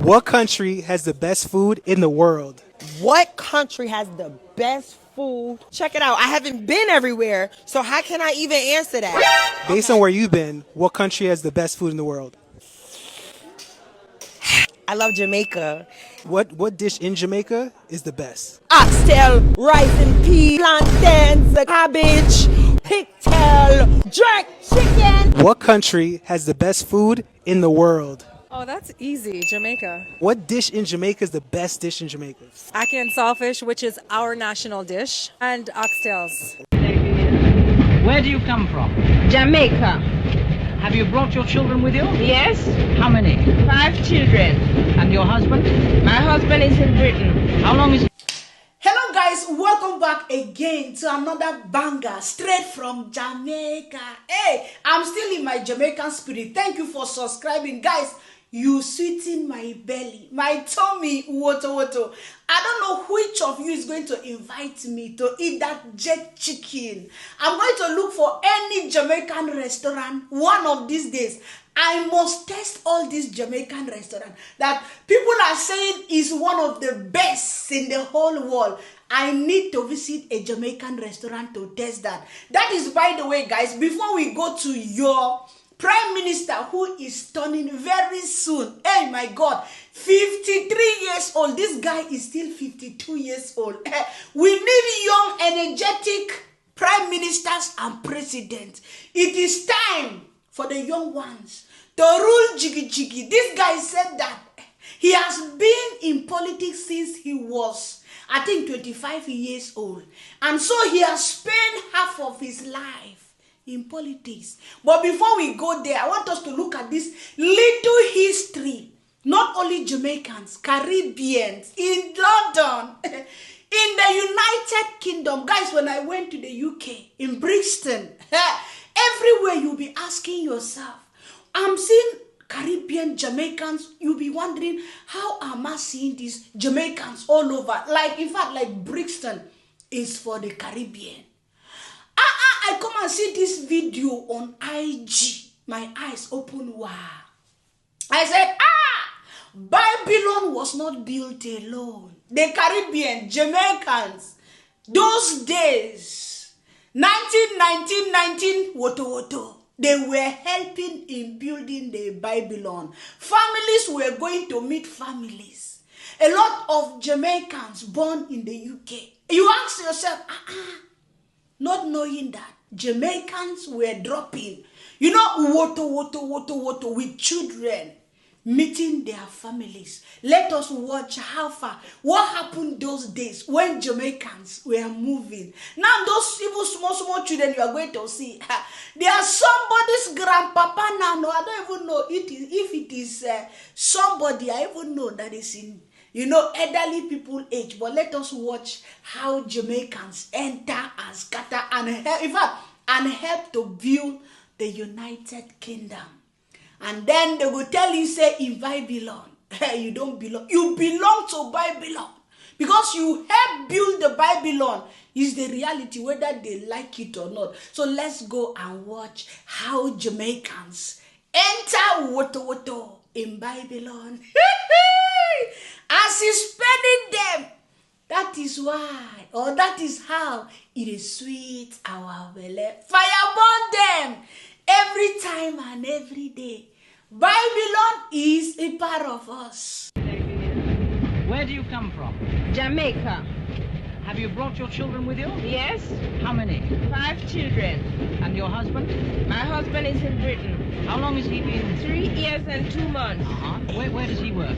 What country has the best food in the world? What country has the best food? Check it out. I haven't been everywhere, so how can I even answer that? Based on where you've been, what country has the best food in the world? I love Jamaica. What dish in Jamaica is the best? Oxtail, rice and peas, plantains, cabbage, pigtail, jerk chicken. What country has the best food in the world? Oh, that's easy. Jamaica. What dish in Jamaica is the best dish in Jamaica? Ackee and saltfish, which is our national dish, and oxtails. Where do you come from? Jamaica. Have you brought your children with you? Yes, How many? 5 children. And your husband? My husband is in Britain. How long is Hello guys, welcome back again to another banger straight from Jamaica. Hey, I'm still in my Jamaican spirit. Thank you for subscribing, guys. You sweeten my belly, my tummy, woto. I don't know which of you is going to invite me to eat that jerk chicken. I'm going to look for any Jamaican restaurant one of these days. I must test all these Jamaican restaurants that people are saying is one of the best in the whole world. I need to visit a Jamaican restaurant to test that. That is, by the way, guys, before we go to your Prime Minister who is turning very soon. Hey, my God, 53 years old. This guy is still 52 years old. We need young, energetic prime ministers and presidents. It is time for the young ones to rule jiggy jiggy. This guy said that he has been in politics since he was, I think, 25 years old. And so he has spent half of his life in politics. But before we go there, I want us to look at this little history. Not only Jamaicans, Caribbeans, in London, in the United Kingdom. Guys, when I went to the UK, in Brixton, everywhere you'll be asking yourself, I'm seeing Caribbean Jamaicans. You'll be wondering, how am I seeing these Jamaicans all over? Like, in fact, like Brixton is for the Caribbean. I come and see this video on IG. My eyes open wide. I said, Babylon was not built alone. The Caribbean, Jamaicans, those days, 1919, woto, they were helping in building the Babylon. Families were going to meet families. A lot of Jamaicans born in the UK. You ask yourself, not knowing that Jamaicans were dropping, woto with children, meeting their families. Let us watch how far, what happened those days when Jamaicans were moving. Now those even small children you are going to see, they are somebody's grandpapa now. No, I don't even know if it is somebody I even know that is in elderly people age. But let us watch how Jamaicans enter and scatter and help, in fact, and help to build the United Kingdom. And then they will tell you, say, in Babylon, you don't belong. You belong to Babylon. Because you help build the Babylon is the reality, whether they like it or not. So let's go and watch how Jamaicans enter woto in Babylon. As he's spending them, that is why, or that is how it is sweet our belly. Fire burn them every time and every day. Babylon is a part of us. Where do you come from? Jamaica. Have you brought your children with you? Yes, How many? 5 children. And your husband? My husband is in Britain. How long has he been? 3 years and 2 months. Where does he work?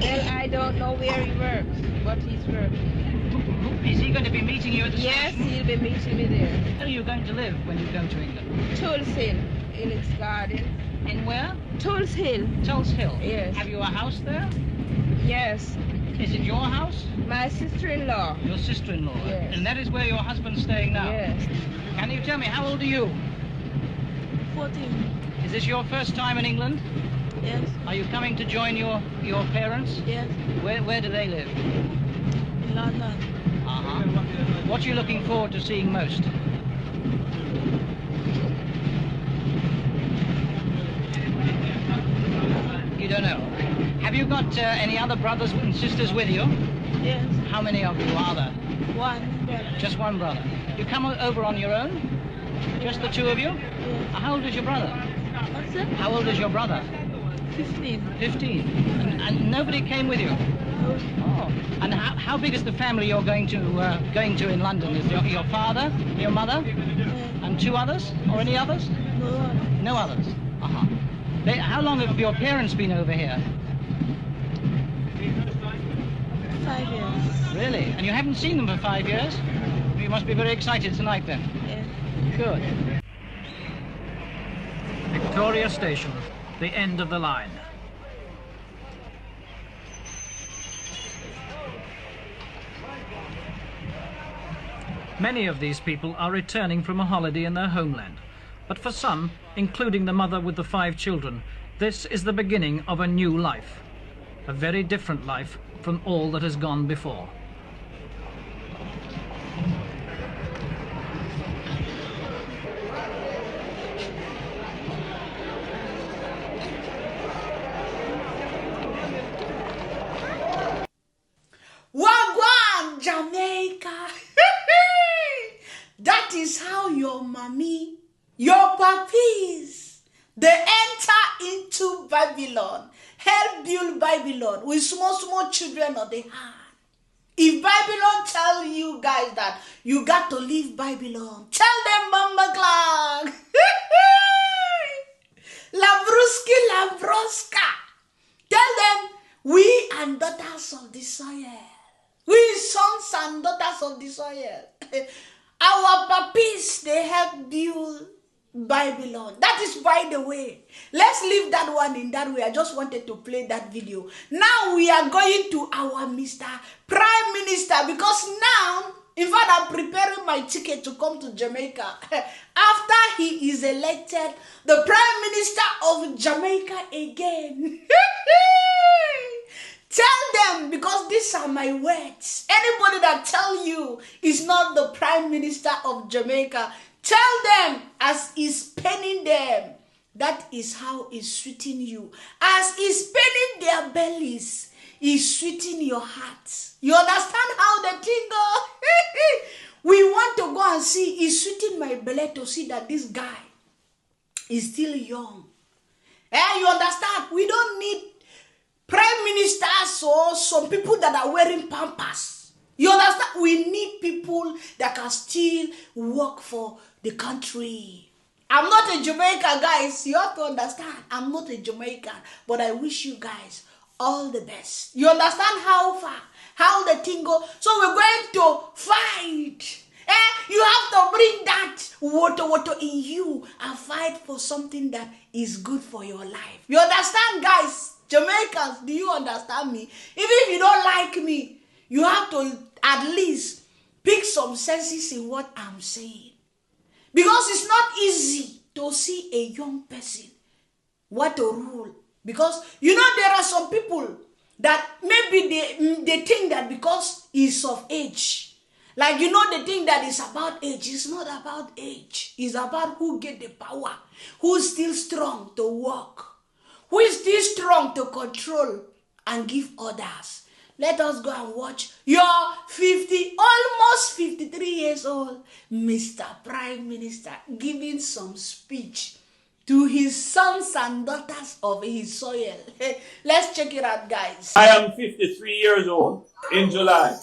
Well, I don't know where he works, but he's working. Is he going to be meeting you at the Yes, station? he'll be meeting me there. Where are you going to live when you go to England? Tulse Hill, in its garden. In where? Tulse Hill. Tulse Hill. Yes. Have you a house there? Yes, Is it your house? my sister-in-law. Your sister-in-law? Yes. And that is where your husband's staying now? Yes. Can you tell me, how old are you? 14. Is this your first time in England? Yes. Are you coming to join your parents? Yes. Where do they live? In London. What are you looking forward to seeing most? You don't know. Have you got any other brothers and sisters with you? Yes. How many of you are there? One brother. Just one brother. You come over on your own? Just the two of you? Yes. How old is your brother? What's that? How old is your brother? 15. 15. And nobody came with you? Oh. And how big is the family you're going to in London? Is your father, your mother, and two others, or any others? No. No others. Uh-huh. How long have your parents been over here? 5 years. Really? And you haven't seen them for 5 years? You must be very excited tonight then. Yes. Good. Victoria Station, the end of the line. Many of these people are returning from a holiday in their homeland. But for some, including the mother with the 5 children, this is the beginning of a new life. A very different life from all that has gone before. Wagwan, Jamaica. That is how your mommy, your puppies, they enter into Babylon, help build Babylon with small children of the hand. If Babylon tell you guys that you got to leave Babylon, tell them Mama Clang. Labruska. Tell them we and daughters of the soil. We sons and daughters of the soil. Our puppies, they help build Babylon. That is by the way. Let's leave that one in that way. I just wanted to play that video. Now we are going to our Mr. Prime Minister, because now, in fact, I'm preparing my ticket to come to Jamaica. After he is elected the Prime Minister of Jamaica again. Tell them, because these are my words. Anybody that tell you is not the Prime Minister of Jamaica, tell them as he's penning them. That is how he's sweetening you. As he's penning their bellies, he's sweetening your heart. You understand how the thing goes? We want to go and see. He's sweetening my belly to see that this guy is still young. You understand? We don't need prime ministers or some people that are wearing pampers. You understand? We need people that can still work for the country. I'm not a Jamaican, guys. You have to understand. I'm not a Jamaican. But I wish you guys all the best. You understand how far? How the thing goes? So we're going to fight. You have to bring that water in you and fight for something that is good for your life. You understand, guys? Jamaicans, do you understand me? Even if you don't like me, you have to at least pick some senses in what I'm saying. Because it's not easy to see a young person what to rule. Because, you know, there are some people that maybe they think that because he's of age, like, you know, the thing that is about age is not about age. It's about who get the power, who's still strong to work, who is still strong to control and give orders. Let us go and watch your almost 53 years old Mr. Prime Minister giving some speech to his sons and daughters of his soil. Let's check it out, guys. I am 53 years old in July.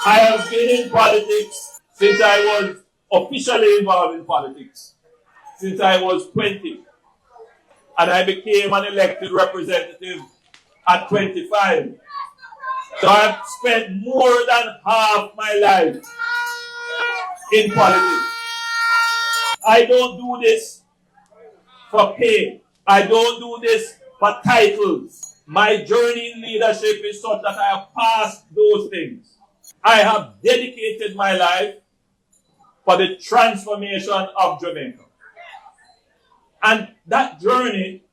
I have been in politics since I was officially involved in politics, since I was 20. And I became an elected representative at 25. So I've spent more than half my life in politics. I don't do this for pay. I don't do this for titles. My journey in leadership is such that I have passed those things. I have dedicated my life for the transformation of Jamaica. And that journey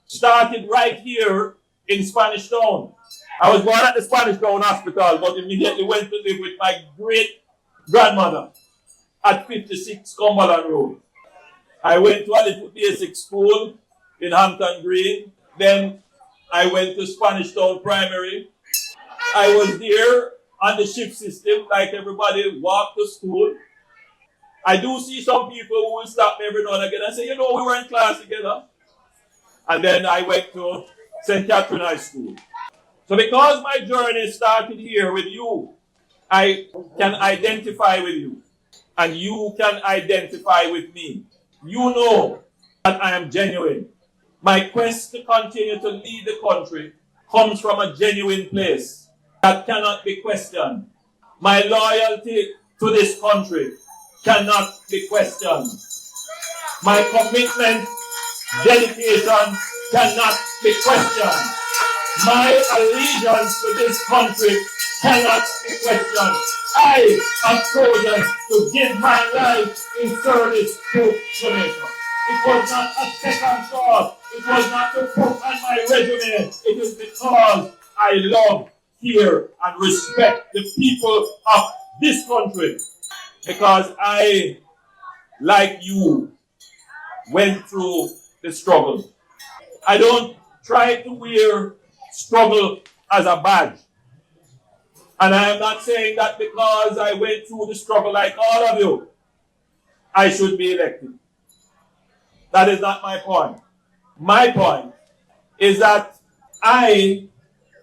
started right here in Spanish Town. I was born at the Spanish Town Hospital, but immediately went to live with my great-grandmother at 56 Cumberland Road. I went to a little basic school in Hampton Green. Then I went to Spanish Town Primary. I was there on the shift system, like everybody walked to school. I do see some people who will stop me every now and again and say, you know, we were in class together. And then I went to St. Catherine High School. So because my journey started here with you, I can identify with you. And you can identify with me. You know that I am genuine. My quest to continue to lead the country comes from a genuine place that cannot be questioned. My loyalty to this country cannot be questioned. My commitment, dedication cannot be questioned. My allegiance to this country cannot be questioned. I have chosen to give my life in service to Jamaica. It was not a second thought. It was not to put on my resume. It is because I love, fear, and respect the people of this country. Because I, like you, went through the struggle. I don't try to wear struggle as a badge. And I am not saying that because I went through the struggle like all of you, I should be elected. That is not my point. My point is that I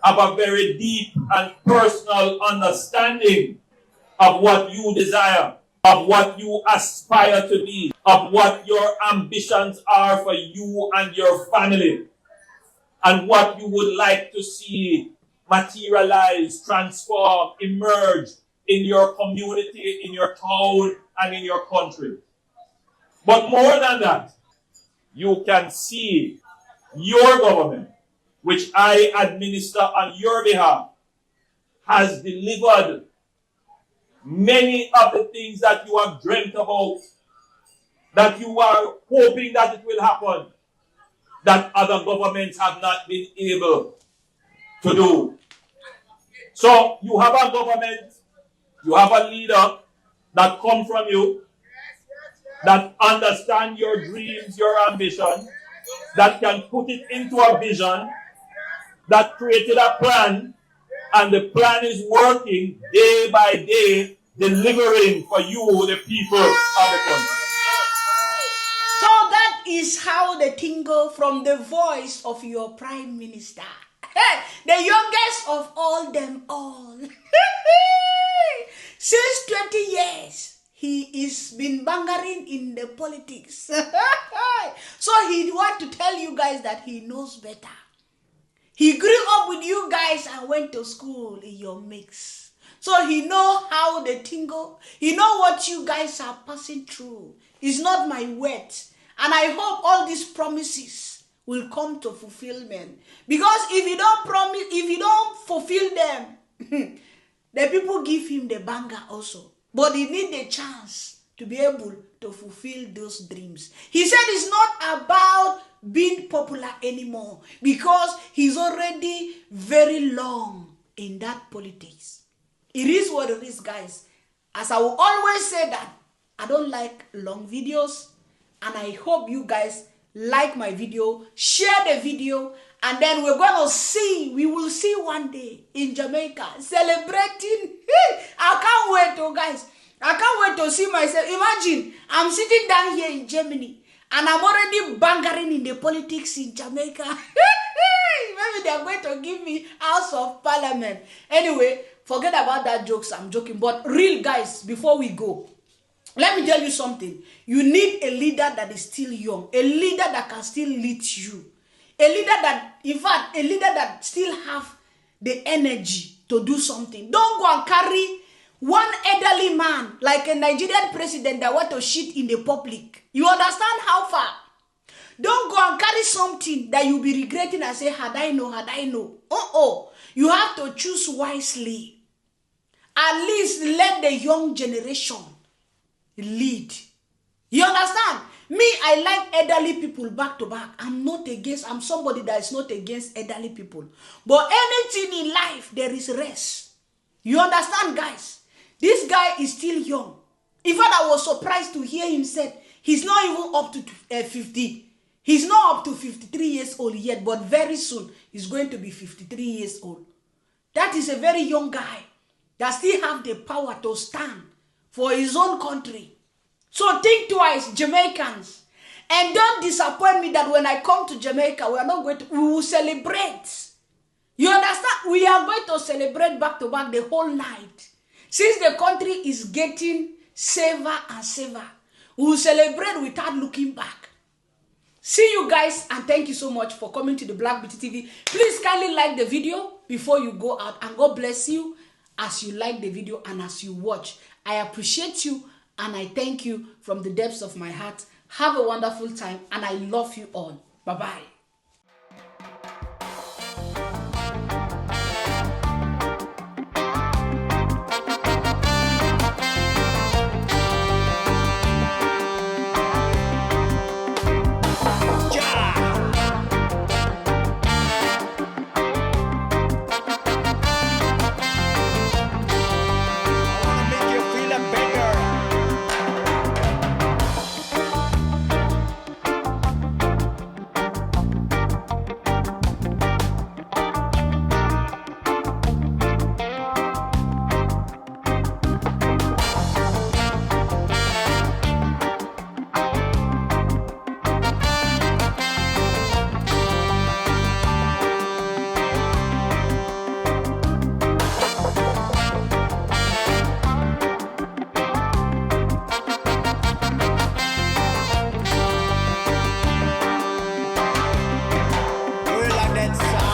have a very deep and personal understanding of what you desire, of what you aspire to be, of what your ambitions are for you and your family, and what you would like to see materialize, transform, emerge in your community, in your town, and in your country. But more than that, you can see your government, which I administer on your behalf, has delivered many of the things that you have dreamt about, that you are hoping that it will happen, that other governments have not been able to do. So you have a government, you have a leader that come from you, that understand your dreams, your ambition, that can put it into a vision, that created a plan, and the plan is working day by day, delivering for you, the people of the country. So that is how the tingle from the voice of your prime minister. The youngest of all them all. Since 20 years, he is been bangering in the politics. So he want to tell you guys that he knows better. He grew up with you guys and went to school in your mix. So he know how the tingle. He know what you guys are passing through. It's not my words. And I hope all these promises will come to fulfillment. Because if you don't promise, if you don't fulfill them, the people give him the banger also. But he need a chance to be able to fulfill those dreams. He said it's not about being popular anymore because he's already very long in that politics. It is what it is, guys. As I will always say that, I don't like long videos, and I hope you guys like my video, share the video, and then we will see one day in Jamaica celebrating. I can't wait, oh guys. I can't wait to see myself. Imagine, I'm sitting down here in Germany, and I'm already bangering in the politics in Jamaica. Maybe they're going to give me House of Parliament. Anyway, forget about that jokes, I'm joking. But real guys, before we go, let me tell you something. You need a leader that is still young. A leader that can still lead you. A leader that, in fact, a leader that still have the energy to do something. Don't go and carry one elderly man, like a Nigerian president that want to shit in the public. You understand how far? Don't go and carry something that you'll be regretting and say, had I know. You have to choose wisely. At least let the young generation lead. You understand? Me, I like elderly people back to back. I'm somebody that is not against elderly people. But anything in life, there is rest. You understand, guys? This guy is still young. In fact, I was surprised to hear him say he's not even up to 50. He's not up to 53 years old yet, but very soon he's going to be 53 years old. That is a very young guy that still have the power to stand for his own country. So think twice, Jamaicans. And don't disappoint me that when I come to Jamaica, we will celebrate. You understand? We are going to celebrate back to back the whole night. Since the country is getting safer and safer, we will celebrate without looking back. See you guys, and thank you so much for coming to the Black Beauty TV. Please kindly like the video before you go out, and God bless you as you like the video and as you watch. I appreciate you and I thank you from the depths of my heart. Have a wonderful time, and I love you all. Bye-bye. That sound.